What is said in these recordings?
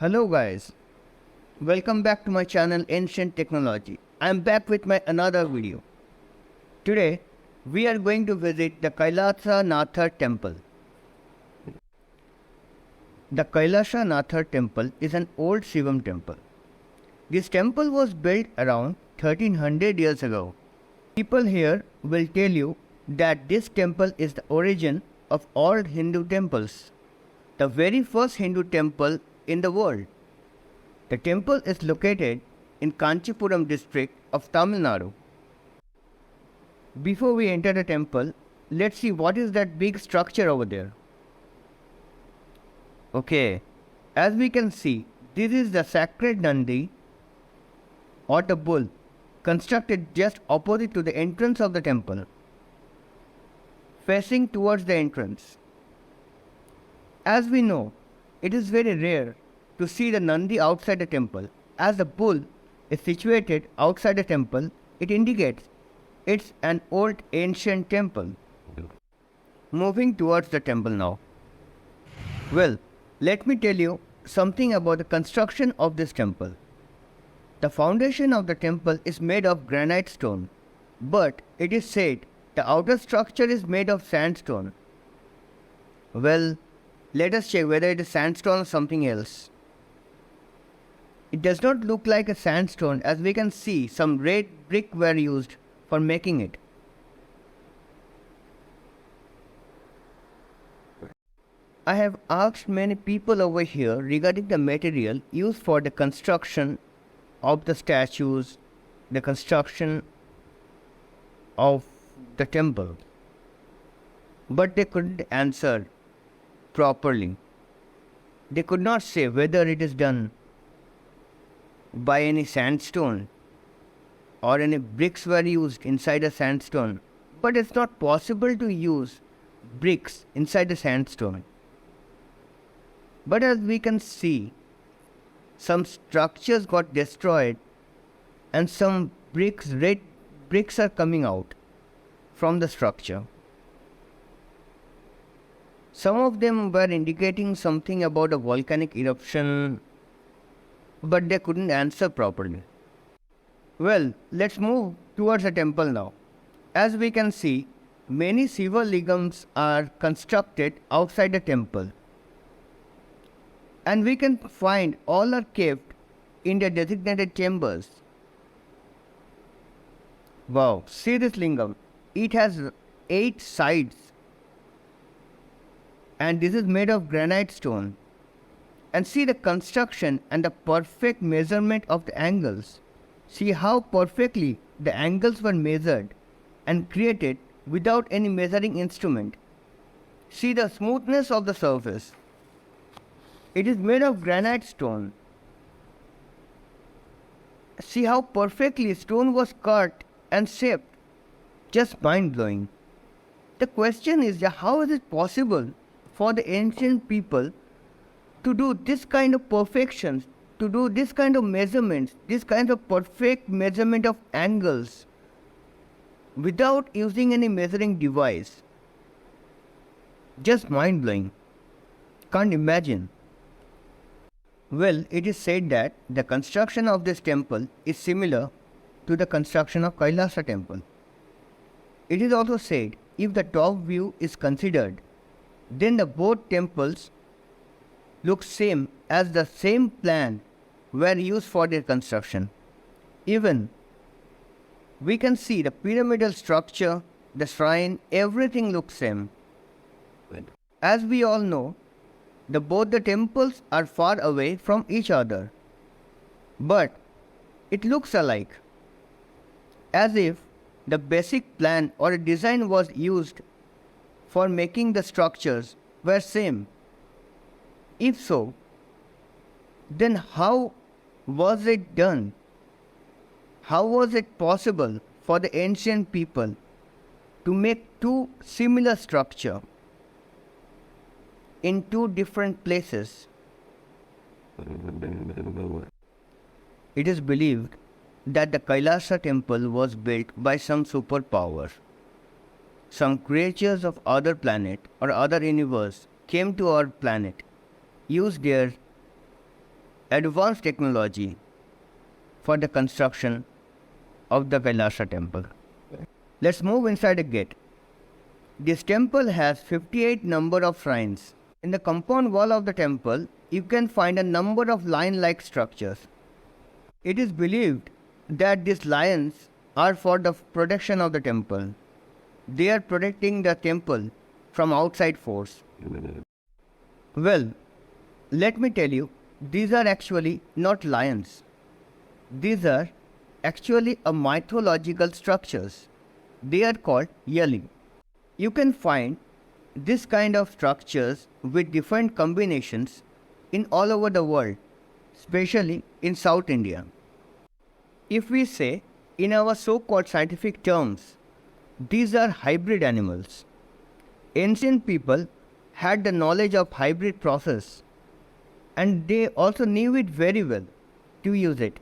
Hello guys, welcome back to my channel Ancient Technology. I am back with my another video. Today we are going to visit the Kailasha Nathar temple. The Kailasha Nathar temple is an old Shivam temple. This temple was built around 1300 years ago. People here will tell you that this temple is the origin of all Hindu temples, the very first Hindu temple in the world. The temple is located in Kanchipuram district of Tamil Nadu. Before we enter the temple, let's see what is that big structure over there. Okay, as we can see, this is the sacred Nandi or the bull constructed just opposite to the entrance of the temple, facing towards the entrance. As we know, it is very rare to see the Nandi outside the temple. As the bull is situated outside the temple, it indicates it's an old ancient temple. Moving towards the temple now. Well, let me tell you something about the construction of this temple. The foundation of the temple is made of granite stone, but it is said the outer structure is made of sandstone. Well, let us check whether it is sandstone or something else. It does not look like a sandstone, as we can see some red brick were used for making it. I have asked many people over here regarding the material used for the construction of the statues, the construction of the temple, but they couldn't answer properly. They could not say whether it is done by any sandstone or any bricks were used inside a sandstone, but it's not possible to use bricks inside the sandstone. But as we can see, some structures got destroyed and some red bricks are coming out from the structure. Some of them were indicating something about a volcanic eruption, but they couldn't answer properly. Well, let's move towards the temple now. As we can see, many Shiva lingams are constructed outside the temple, and we can find all are kept in their designated chambers. Wow, see this lingam. It has 8 sides, and this is made of granite stone. And see the construction and the perfect measurement of the angles. See how perfectly the angles were measured and created without any measuring instrument. See the smoothness of the surface. It is made of granite stone. See how perfectly stone was cut and shaped. Just mind-blowing. The question is, how is it possible for the ancient people to do this kind of perfections, to do this kind of measurements, this kind of perfect measurement of angles without using any measuring device? Just mind-blowing. Can't imagine. Well, it is said that the construction of this temple is similar to the construction of Kailasha temple. It is also said, if the top view is considered, then the both temples look same, as the same plan were used for their construction. Even we can see the pyramidal structure, the shrine, everything looks same. As we all know, both the temples are far away from each other, but it looks alike, as if the basic plan or design was used for making the structures were same. If so, then how was it done? How was it possible for the ancient people to make two similar structures in two different places? It is believed that the Kailasha temple was built by some superpower. Some creatures of other planet or other universe came to our planet, used their advanced technology for the construction of the Kailasha temple. Let's move inside a gate. This temple has 58 number of shrines. In the compound wall of the temple, you can find a number of lion-like structures. It is believed that these lions are for the protection of the temple. They are protecting the temple from outside force. Well, let me tell you, these are actually not lions. These are actually a mythological structures. They are called yali. You can find this kind of structures with different combinations in all over the world, especially in South India. If we say in our so-called scientific terms, these are hybrid animals. Ancient people had the knowledge of hybrid process and they also knew it very well to use it.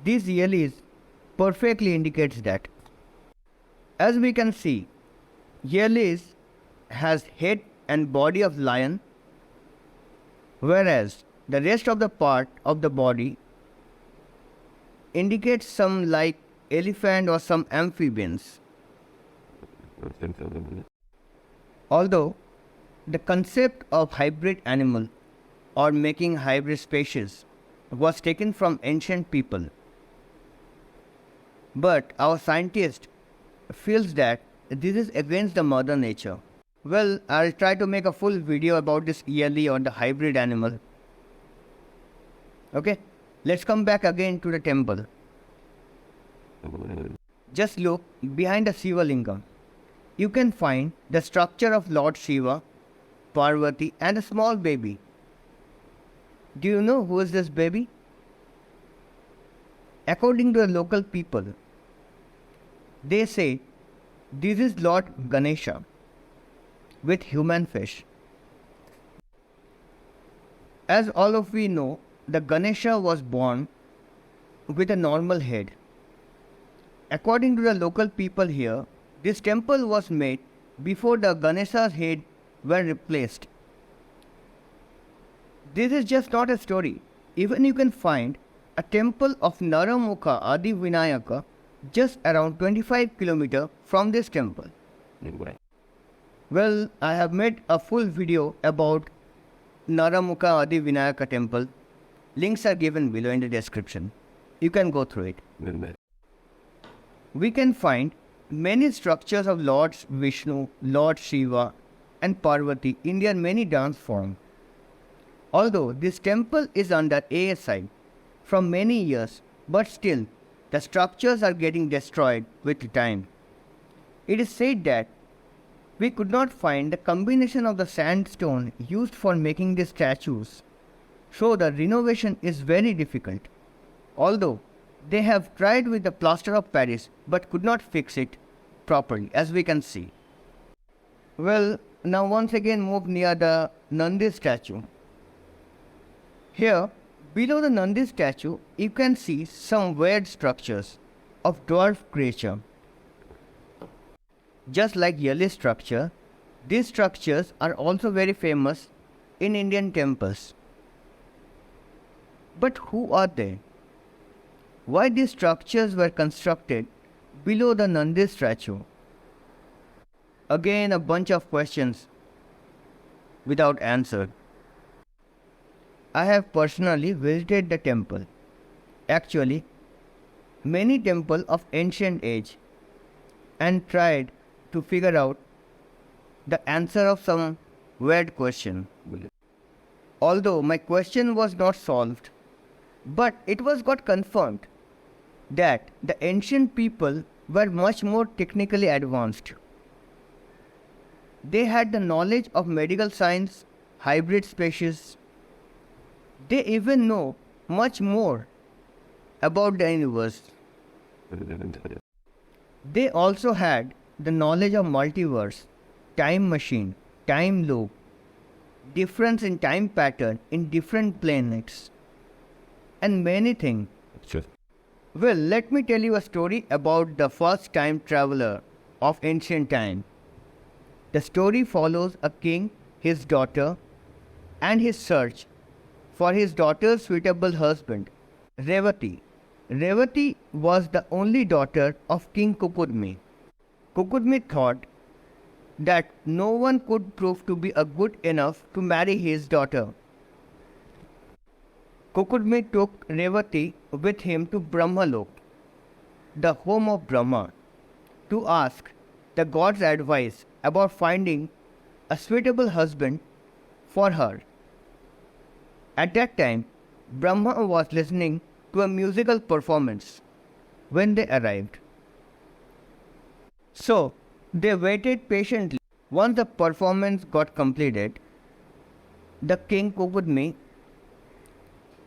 These yalis perfectly indicates that. As we can see, yalis has head and body of lion, whereas the rest of the part of the body indicates some like elephant or some amphibians. Although the concept of hybrid animal or making hybrid species was taken from ancient people, but our scientist feels that this is against the mother nature. Well, I'll try to make a full video about this yearly on the hybrid animal. Okay, let's come back again to the temple. Just look behind the Shiva Lingam. You can find the structure of Lord Shiva, Parvati and a small baby. Do you know who is this baby? According to the local people, they say this is Lord Ganesha with human face. As all of we know, the Ganesha was born with a normal head. According to the local people here, this temple was made before the Ganesha's head were replaced. This is just not a story. Even you can find a temple of Naramukha Adi Vinayaka just around 25 km from this temple. Well, I have made a full video about Naramukha Adi Vinayaka temple. Links are given below in the description. You can go through it. We can find many structures of Lord Vishnu, Lord Shiva and Parvati in their many dance forms. Although this temple is under ASI from many years, but still the structures are getting destroyed with time. It is said that we could not find the combination of the sandstone used for making the statues, so the renovation is very difficult. Although they have tried with the plaster of Paris but could not fix it properly, as we can see. Well, now once again move near the Nandi statue. Here, below the Nandi statue, you can see some weird structures of dwarf creature. Just like Yali structure, these structures are also very famous in Indian temples. But who are they? Why these structures were constructed below the Nandi statue? Again a bunch of questions without answer. I have personally visited the temple. Actually, many temples of ancient age and tried to figure out the answer of some weird question. Although my question was not solved, but it was got confirmed that the ancient people were much more technically advanced. They had the knowledge of medical science, hybrid species. They even know much more about the universe. They also had the knowledge of multiverse, time machine, time loop, difference in time pattern in different planets, and many things. Sure. Well, let me tell you a story about the first time traveler of ancient time. The story follows a king, his daughter, and his search for his daughter's suitable husband, Revati. Revati was the only daughter of King Kukudmi. Kukudmi thought that no one could prove to be a good enough to marry his daughter. Kukudmi took Revati with him to Brahmalok, the home of Brahma, to ask the god's advice about finding a suitable husband for her. At that time, Brahma was listening to a musical performance when they arrived. So, they waited patiently. Once the performance got completed, the king Kukudmi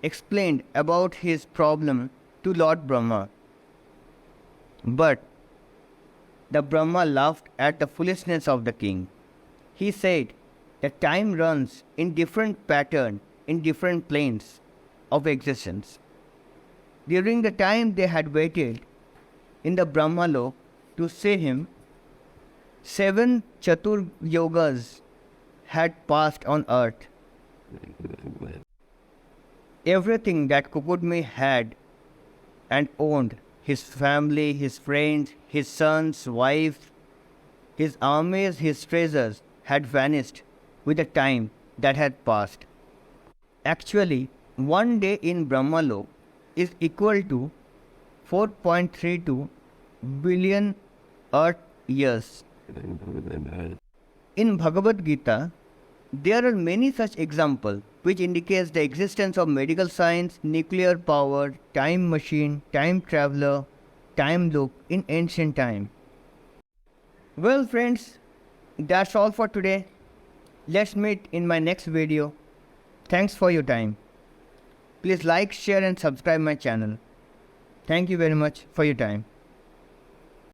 explained about his problem to Lord Brahma. But the Brahma laughed at the foolishness of the king. He said that time runs in different pattern in different planes of existence. During the time they had waited in the Brahmalok to see him, 7 Chatur Yogas had passed on earth. Everything that Kukudmi had and owned, his family, his friends, his sons, wife, his armies, his treasures, had vanished with the time that had passed. Actually, one day in Brahmalok is equal to 4.32 billion earth years. In Bhagavad Gita, there are many such examples which indicates the existence of medical science, nuclear power, time machine, time traveler, time loop in ancient time. Well friends, that's all for today. Let's meet in my next video. Thanks for your time. Please like, share and subscribe my channel. Thank you very much for your time.